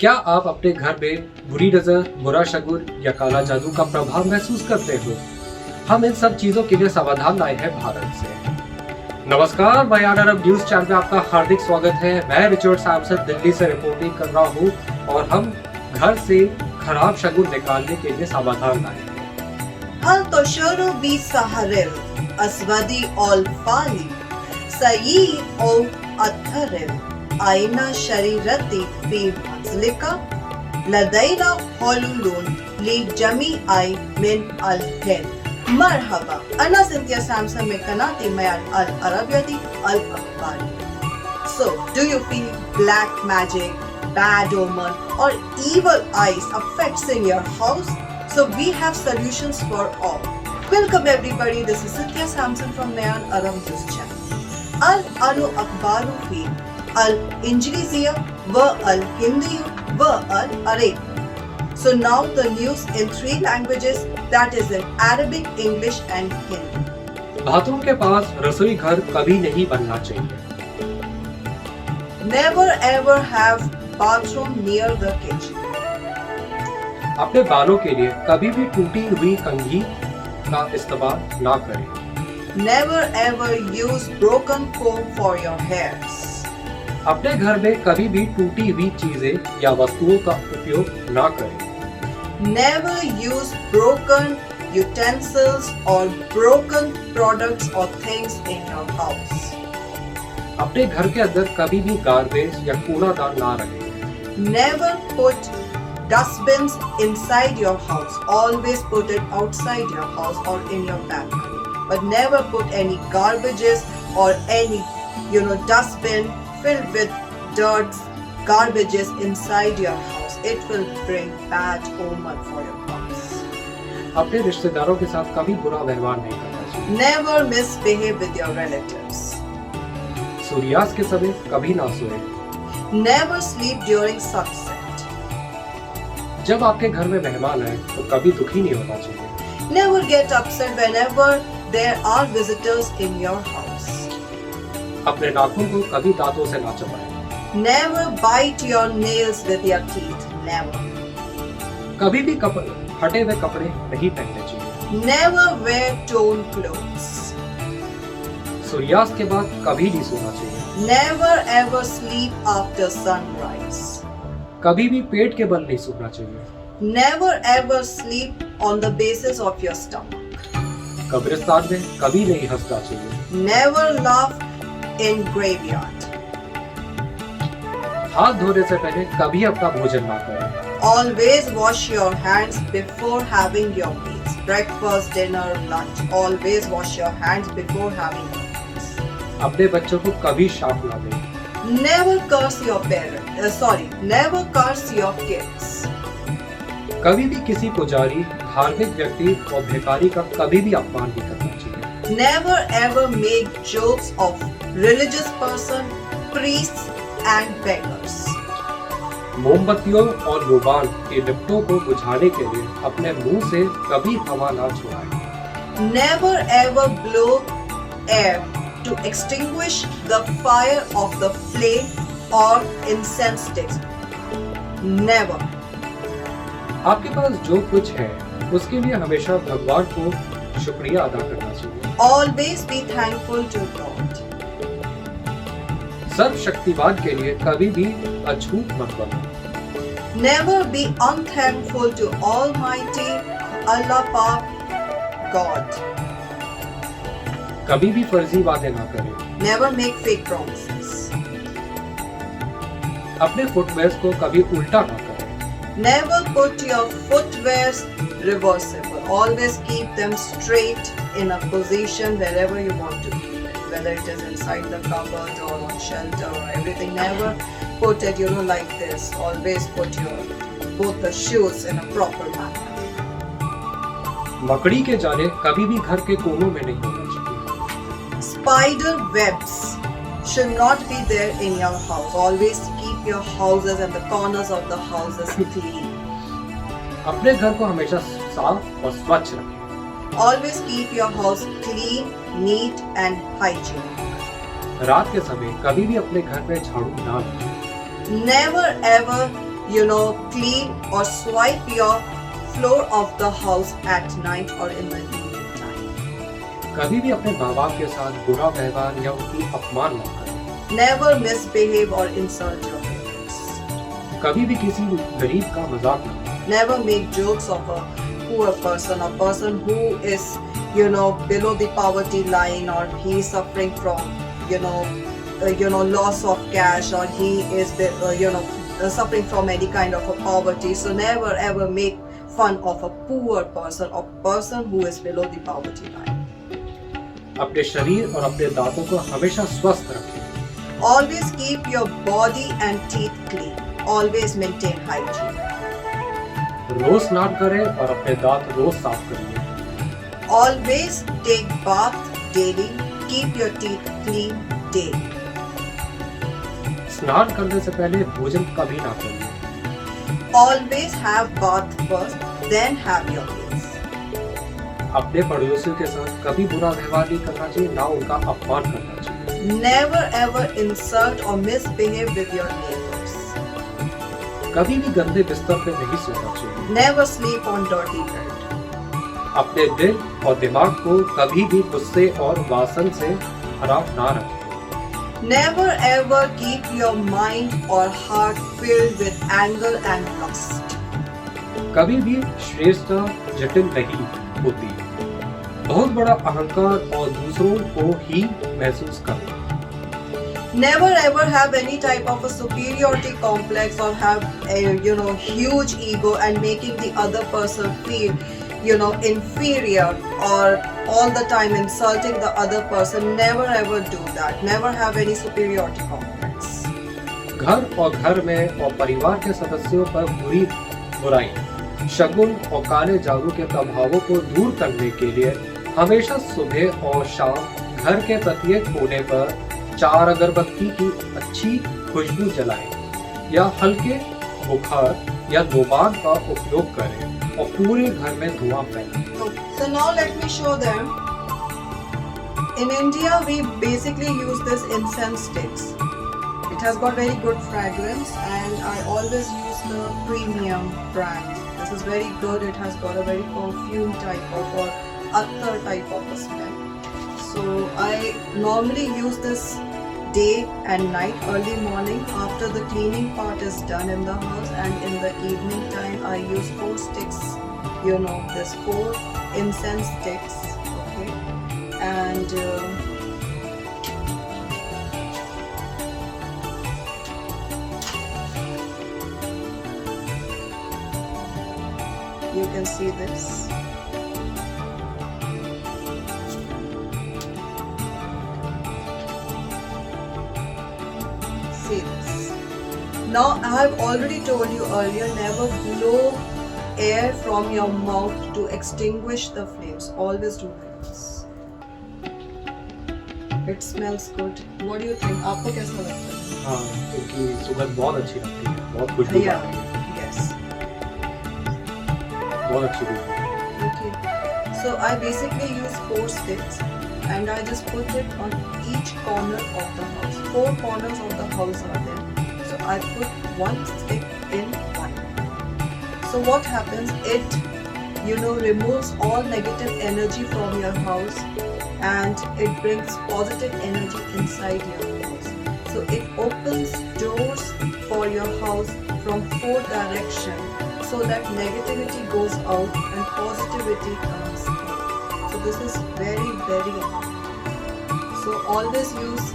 क्या आप अपने घर में बुरी नजर, बुरा शगुन या काला जादू का प्रभाव महसूस करते हो? हम इन सब चीजों के लिए समाधान लाए हैं भारत से। नमस्कार, बयान अरब न्यूज चैनल में आपका हार्दिक स्वागत है। मैं रिचर्ड सैमसन दिल्ली से रिपोर्टिंग कर रहा हूँ और हम घर से खराब शगुन निकालने के लिए समाधान लाए हैं। هل تشعر بسهر أسود الفالي سيء أو أضطرب أين شريرتي في منزلك؟ لدينا حلول لجميع من الهند. مرحبا، أنا سنتيا سامسون من قناة ميان العربية الأخبارية. So, do you feel black magic, bad omen or evil eyes affects in your house? So we have solutions for all. Welcome everybody, this is Cynthia Samson from Mayan Aram News Channel. Al-Anu Akbaru fi Al-Injiliziya wa Al-Hindiya wa Al-Arabiya. So now the news in 3 languages, that is in Arabic, English and Hindi. Bathroom के पास रसोई घर कभी नहीं बनना चाहिए। Never ever have bathroom near the kitchen. अपने बालों के लिए कभी भी टूटी हुई कंघी का इस्तेमाल ना करें। Never ever use broken comb for your hairs. अपने घर में कभी भी टूटी हुई चीजें या वस्तुओं का उपयोग ना करें। Never use broken utensils or broken products or things in your house. अपने घर के अंदर कभी भी गार्बेज या कूड़ादान ना रखें। Never put dustbins inside your house. Always put it outside your house or in your balcony. But never put any garbages or any, dustbin filled with dirt, garbages inside your house. It will bring bad omen for your house. अपने रिश्तेदारों के साथ कभी बुरा व्यवहार नहीं करना चाहिए। Never misbehave with your relatives. सूर्यास्त के समय कभी ना सोए। Never sleep during sunset. जब आपके घर में मेहमान आए तो कभी दुखी नहीं होना चाहिए। Never get upset whenever there are visitors in your house. अपने नाखून को कभी दांतों से ना चबाएं। Never bite your nails with your teeth. Never. कभी भी फटे हुए कपड़े नहीं पहनने चाहिए। Never wear torn clothes. सूर्यास्त के बाद कभी नहीं सोना चाहिए। Never ever sleep after sunrise. कभी भी पेट के बल नहीं सोना चाहिए। Never ever sleep on the basis of your stomach. कब्रिस्तान में कभी नहीं हंसना चाहिए। Never laugh in graveyard. हाथ धोने से पहले कभी अपना भोजन ना करें। Always wash your hands before having your meals. Breakfast, dinner, lunch. Always wash your hands before having your meals. अपने बच्चों को कभी शाप ना दें। Never curse your parents. Never curse your kids. कभी भी किसी पुजारी, धार्मिक व्यक्ति और भिखारी का कभी भी अपमान नहीं करना चाहिए। Never ever make jokes of religious person, priests and beggars. मोमबत्तियों और लोबान के लिपटों को बुझाने के लिए अपने मुंह से कभी हवा ना छुड़ाएं। Never ever blow air to extinguish the fire of the flame or incense sticks. Never. आपके पास जो कुछ है उसके लिए हमेशा भगवान को शुक्रिया अदा करना चाहिए। Always be thankful to God. सर्वशक्तिमान के लिए कभी भी अछूत मत बनो। Never be unthankful to Almighty Allah Pak God. कभी भी फर्जी वादे ना करें। Never make fake promises. अपने फुटवेयर्स को कभी उल्टा ना करें। Never put your footwears reversible. Always keep them straight in a position wherever you want to keep it. Whether it is inside the cupboard or on shelter or everything. Never put it, like this. Always put both the shoes in a proper manner. मकड़ी के जाले कभी भी घर के कोनों में नहीं होना चाहिए। Spider webs should not be there in your house. Always keep your houses and the corners of the houses clean. अपने घर को हमेशा साफ और स्वच्छ रखें। Always keep your house clean, neat and hygienic. रात के समय कभी भी अपने घर में झाड़ू ना लगाएं। Never ever clean or swipe your floor of the house at night or in the evening time. कभी भी अपने माँ बाप के साथ बुरा व्यवहार या उनकी अपमान न करें। Never misbehave or insult your parents. कभी भी किसी गरीब का मजाक न करें। Never make jokes of a poor person, a person who is, below the poverty line, or he is suffering from, loss of cash, or he is, suffering from any kind of a poverty. So never ever make fun of a poor person or person who is below the poverty line. अपने शरीर और अपने दांतों को हमेशा स्वस्थ रखें। Always keep your body and teeth clean. Always maintain hygiene. रोज स्नान करें और अपने दांत रोज साफ करिए। Always take bath daily. Keep your teeth clean daily. स्नान करने से पहले भोजन कभी ना करिए। Always have bath first, then have your meals. अपने पड़ोसियों के साथ कभी बुरा व्यवहार नहीं करना चाहिए, ना उनका अपमान करना चाहिए। Never ever insult or misbehave with your neighbors. कभी भी गंदे बिस्तर पे नहीं सोना चाहिए। Never sleep on dirty bed. अपने दिल और दिमाग को कभी भी गुस्से और वासन से भरा ना रखें। Never ever keep your mind or heart filled with anger and lust. कभी भी श्रेष्ठता जटिल नहीं होती। बहुत बड़ा अहंकार और दूसरों को ही महसूस करना। Never ever have any type of a superiority complex or have a huge ego and making the other person feel inferior or all the time insulting the other person. Never ever do that. Never have any superiority complex. घर और घर में और परिवार के सदस्यों पर बुराई, शगुन और काले जादू के प्रभावों को दूर करने के लिए हमेशा सुबह और शाम घर के प्रत्येक कोने पर 4 अगरबत्ती की अच्छी खुशबू जलाएं या हल्के बुखार या दोबार का उपयोग करें और पूरे घर में धुआं फैलाएं। So now let me show them. In India, we basically use this incense sticks. It has got very good fragrance, and I always use the premium brand. This is very good. It has got a very perfume type of or attar type of a smell. So I normally use this day and night, early morning after the cleaning part is done in the house, and in the evening time I use 4 sticks. This 4 incense sticks. Okay, and you can see this. See this. Now I have already told you earlier, never blow air from your mouth to extinguish the flames. Always do this. It smells good. What do you think? आपको कैसा लगता है? हाँ, क्योंकि सुगंध बहुत अच्छी लगती है, बहुत खुशबू Yeah. आती है, Yes. बहुत अच्छी खुशबू। Okay. So I basically use 4 sticks, and I just put it on each corner of the house. 4 corners of the house are there. So I put 1 stick in one. So what happens? It removes all negative energy from your house, and it brings positive energy inside your house. So it opens doors for your house from 4 directions, so that negativity goes out and positivity comes in. So this is very, very important. So always use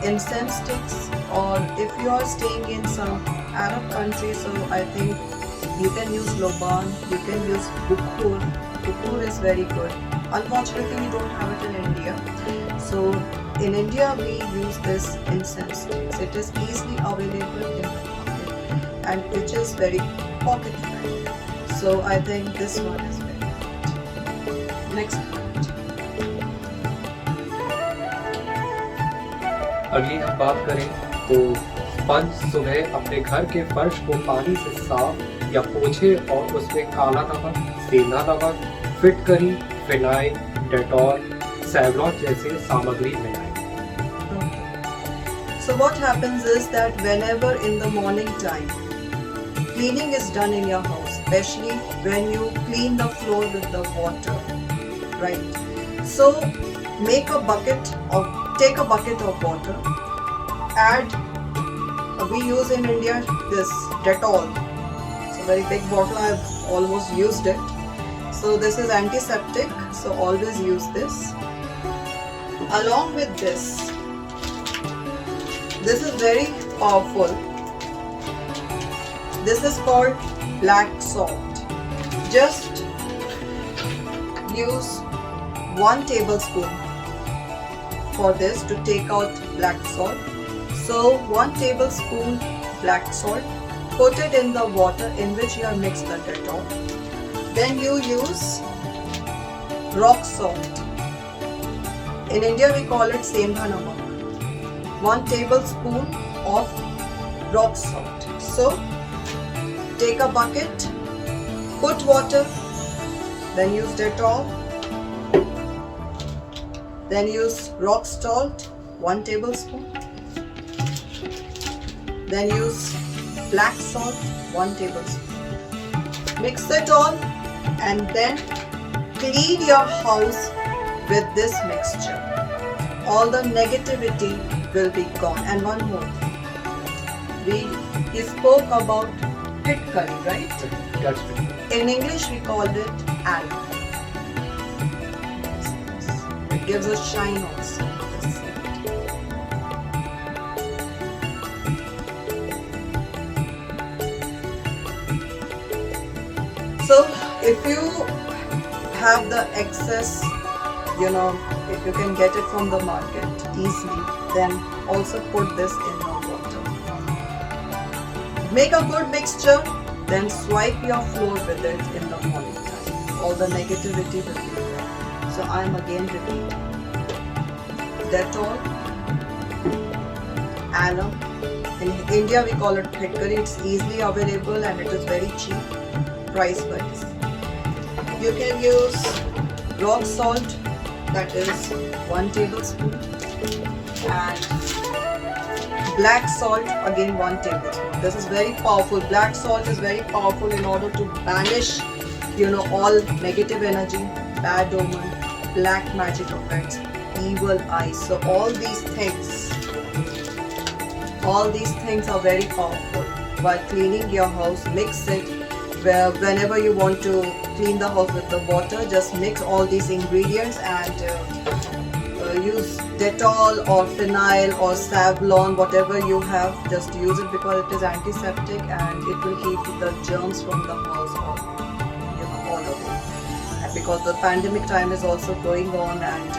incense sticks, or if you are staying in some Arab country, so I think you can use Loban, you can use Bukhur. Bukhur is very good. Unfortunately, we don't have it in India. So in India, we use this incense sticks. It is easily available in the market, and it is very pocket friendly. So I think this one is very good. Next point. अगली हम बात करें तो पंच सुबह अपने घर के फर्श को पानी से साफ या पोछे और उसमें काला नमक, सेंधा नमक, फिटकरी, फिनाइल, डेटॉल, सैवलॉन जैसे सामग्री मिलाएं। So what happens is that whenever in the morning time cleaning is done in your house, especially when you clean the floor with the water, right? So take a bucket of water, add, we use in India this Dettol. It's a very big bottle, I've almost used it. So this is antiseptic, so always use this. Along with this is very powerful. This is called black salt. Just use 1 tablespoon for this to take out black salt. So 1 tablespoon black salt, put it in the water in which you have mixed the Dettol. Then you use rock salt. In India we call it Sendha Namak. 1 tablespoon of rock salt. So take a bucket, put water, then use Dettol, then use rock salt 1 tablespoon, then use black salt 1 tablespoon. Mix it all and then clean your house with this mixture. All the negativity will be gone. And one more thing, we spoke about pit curry, right? That's right. In English we called it aloe. It gives a shine also. So if you have the excess, if you can get it from the market easily, then also put this in the water. Make a good mixture, then swipe your floor with it in the morning time. All the negativity will be there. So I am again repeating. Dettol, aloe. In India we call it pit curry. It's easily available and it is very cheap price wise. You can use rock salt, that is 1 tablespoon, and black salt again 1 tablespoon. This is very powerful. Black salt is very powerful in order to banish all negative energy, bad omen, black magic effects, evil eyes. So all these things are very powerful. While cleaning your house, mix it. Whenever you want to clean the house with the water, just mix all these ingredients and use Dettol or phenyl or Savlon, whatever you have. Just use it because it is antiseptic and it will keep the germs from the house all away. And because the pandemic time is also going on and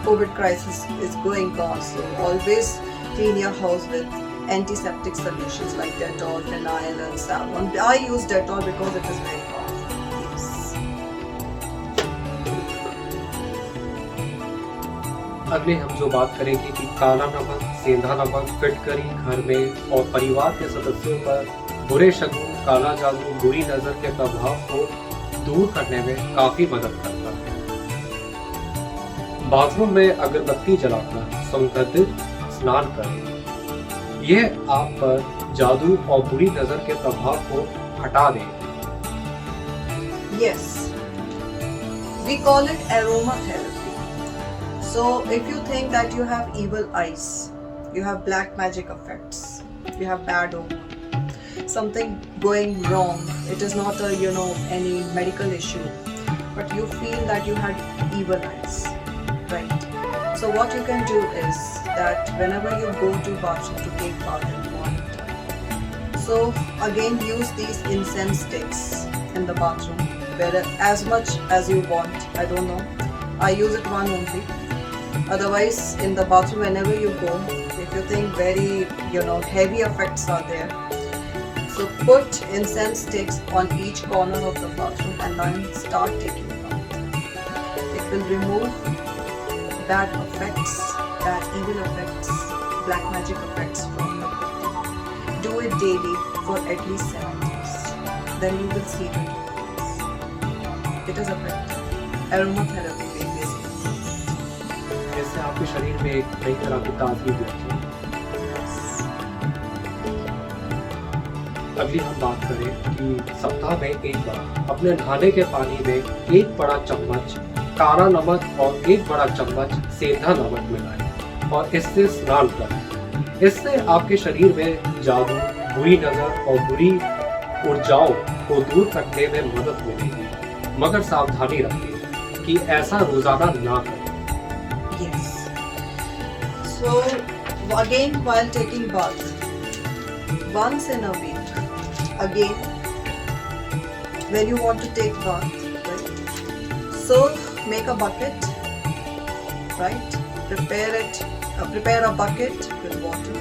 COVID crisis is going on, so always clean your house with antiseptic solutions like Dettol, phenyl and Savlon. I use Dettol because it is very powerful. Yes. अगले हम जो बात करेंगे कि काला नमक, सेंधा नमक, फिट करी घर में और परिवार के सदस्यों पर बुरे शगुन, काला जादू, बुरी नजर के प्रभाव को दूर करने में काफी मदद करता है। बाथरूम में अगरबत्ती जलाकर सुगंधित स्नान करें। यह आप पर जादू और बुरी नजर के प्रभाव को हटा देगा। Yes, we call it aromatherapy. So if you think that you have evil eyes, you have black magic effects, you have bad omen, something going wrong, it is not a any medical issue, but you feel that you had evil eyes, right? So what you can do is that whenever you go to bathroom to take bath in the morning, so again use these incense sticks in the bathroom, where as much as you want. I don't know, I use it one only. Otherwise in the bathroom whenever you go, if you think very heavy effects are there, so put incense sticks on each corner of the bathroom and then start taking bath. It will remove bad effects, bad evil effects, black magic effects from your body. Do it daily for at least 7 days. Then you will see the difference. It is effective. Aromatherapy basically. जैसे आपके शरीर में एक नई तरह की ताजगी मिलती है। अगली हम बात करें कि सप्ताह में एक बार अपने नहाने के पानी में एक बड़ा चम्मच काला नमक और एक बड़ा चम्मच सेंधा नमक मिलाएं और इससे स्नान करें। इससे आपके शरीर में जादू, बुरी नजर और बुरी ऊर्जाओं को दूर रखने में मदद मिलेगी, मगर सावधानी रखें कि ऐसा रोजाना ना करें। Yes. So again, while taking bath, once in a week, again, when you want to take bath, right? So make a bucket, right? Prepare a bucket with water.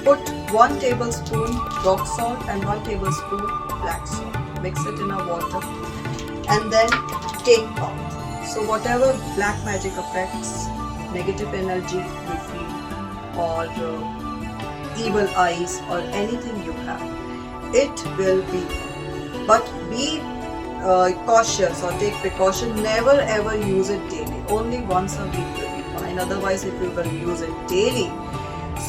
Put 1 tablespoon rock salt and 1 tablespoon black salt. Mix it in a water, and then take bath. So whatever black magic effects, negative energy you feel, or evil eyes, or anything you have, it will be. But be cautious or take precaution. Never ever use it daily. Only once a week will be fine. Otherwise, if you will use it daily,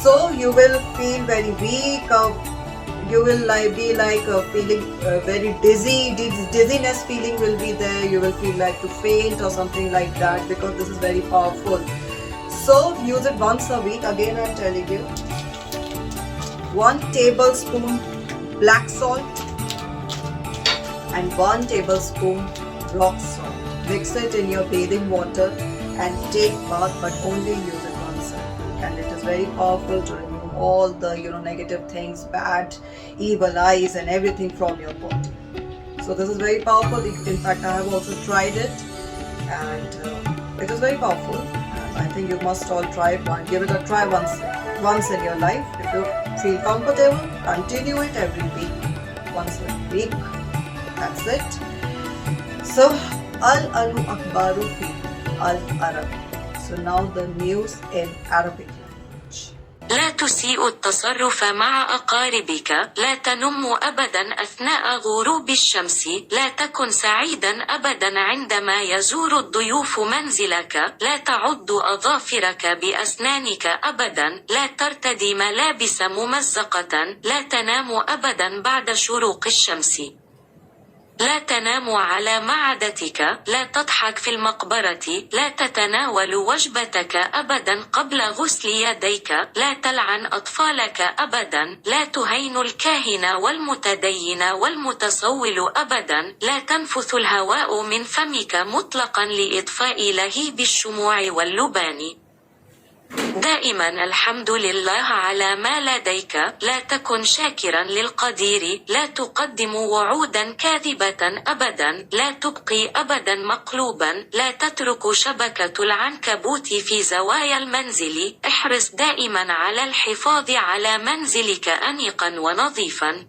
so you will feel very weak. You will be feeling very dizzy. Dizziness feeling will be there. You will feel like to faint or something like that, because this is very powerful. So use it once a week. Again, I am telling you, 1 tablespoon black salt and 1 tablespoon rock salt. Mix it in your bathing water and take bath, but only use it once a week. And it is very powerful to remove all the negative things, bad, evil eyes, and everything from your body. So this is very powerful. In fact, I have also tried it, and it is very powerful. And I think you must all try it. Give it a try once in your life. If you feel comfortable, continue it every week, once a week. That's it. So al-alu akbaru fi al-arab. So now the news in Arabic. لا تسيء التصرف مع أقاربك، لا تنم أبدا أثناء غروب الشمس، لا تكن سعيدا أبدا عندما يزور الضيوف منزلك، لا تعض أظافرك بأسنانك أبدا، لا ترتدي ملابس ممزقة، لا تنام أبدا بعد شروق الشمس، لا تنام على معدتك، لا تضحك في المقبرة، لا تتناول وجبتك أبدا قبل غسل يديك، لا تلعن أطفالك أبدا، لا تهين الكاهن والمتدين والمتصول أبدا، لا تنفث الهواء من فمك مطلقا لإطفاء لهيب الشموع واللبان. دائما الحمد لله على ما لديك، لا تكن شاكرا للقدير، لا تقدم وعودا كاذبة أبدا، لا تبقي أبدا مقلوبا، لا تترك شبكة العنكبوت في زوايا المنزل، احرص دائما على الحفاظ على منزلك أنيقا ونظيفا،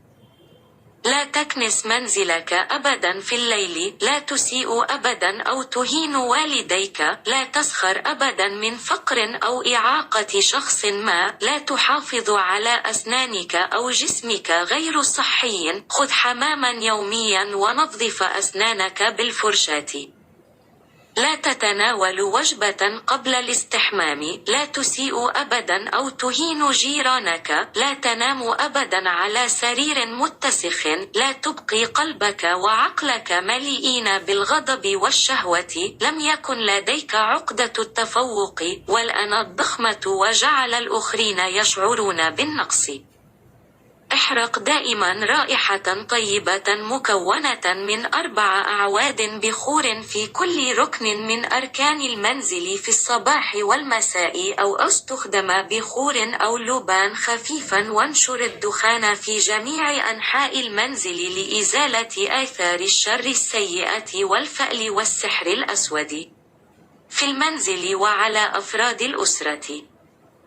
لا تكنس منزلك أبدا في الليل، لا تسيء أبدا أو تهين والديك، لا تسخر أبدا من فقر أو إعاقة شخص ما، لا تحافظ على أسنانك أو جسمك غير صحي، خذ حماما يوميا ونظف أسنانك بالفرشاة، لا تتناول وجبة قبل الاستحمام، لا تسيء أبدا أو تهين جيرانك، لا تنام أبدا على سرير متسخ، لا تبقي قلبك وعقلك مليئين بالغضب والشهوة، لم يكن لديك عقدة التفوق والأنا الضخمة وجعل الآخرين يشعرون بالنقص. احرق دائما رائحة طيبة مكونة من 4 أعواد بخور في كل ركن من أركان المنزل في الصباح والمساء، أو استخدم بخور أو لبان خفيفا، وانشر الدخان في جميع أنحاء المنزل لإزالة آثار الشر السيئة والفأل والسحر الأسود في المنزل وعلى أفراد الأسرة.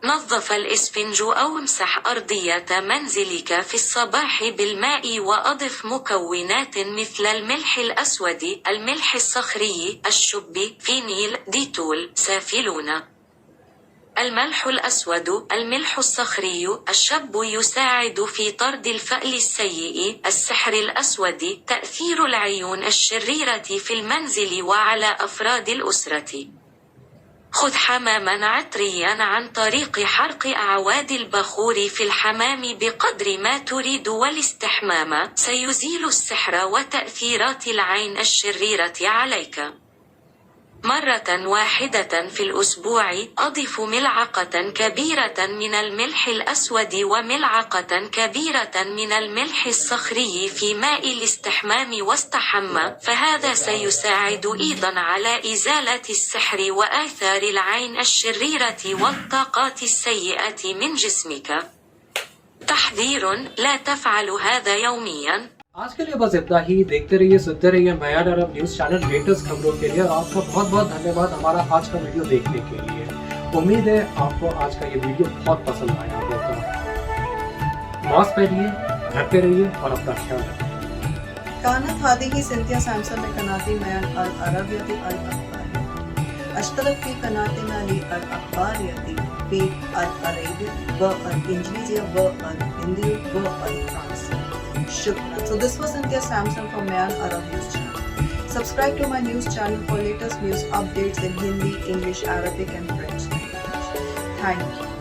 نظف الإسفنج أو امسح أرضية منزلك في الصباح بالماء، وأضف مكونات مثل الملح الأسود، الملح الصخري، الشب، فينيل، ديتول، سافلون. الملح الأسود، الملح الصخري، الشب يساعد في طرد الفأل السيء، السحر الأسود، تأثير العيون الشريرة في المنزل وعلى أفراد الأسرة. خذ حماما عطريا عن طريق حرق أعواد البخور في الحمام بقدر ما تريد، والاستحمام سيزيل السحر وتأثيرات العين الشريرة عليك. مرة واحدة في الأسبوع أضف ملعقة كبيرة من الملح الأسود وملعقة كبيرة من الملح الصخري في ماء الاستحمام واستحم، فهذا سيساعد أيضا على إزالة السحر وآثار العين الشريرة والطاقات السيئة من جسمك. تحذير: لا تفعل هذا يوميا. आज के लिए बस इतना ही। देखते रहिए, सुनते रहिए मयान Arab News channel latest खबरों के लिए। और आपका बहुत बहुत धन्यवाद हमारा आज का वीडियो देखने के लिए। उम्मीद है आपको आज का ये वीडियो बहुत पसंद आया होगा। मास्क पहनिए, घर पे रहिए और अपना ख्याल रखिए। كانت هذه سينثيا سامسون لقناة ميان العربية الأخبارية. اشترك في قناتنا للأخبارية في العربية والإنجليزية والهندية والفرنسية. شكرا. So this was Cynthia Samson from Mayan Arab News Channel. Subscribe to my news channel for latest news updates in Hindi, English, Arabic and French language. Thank you.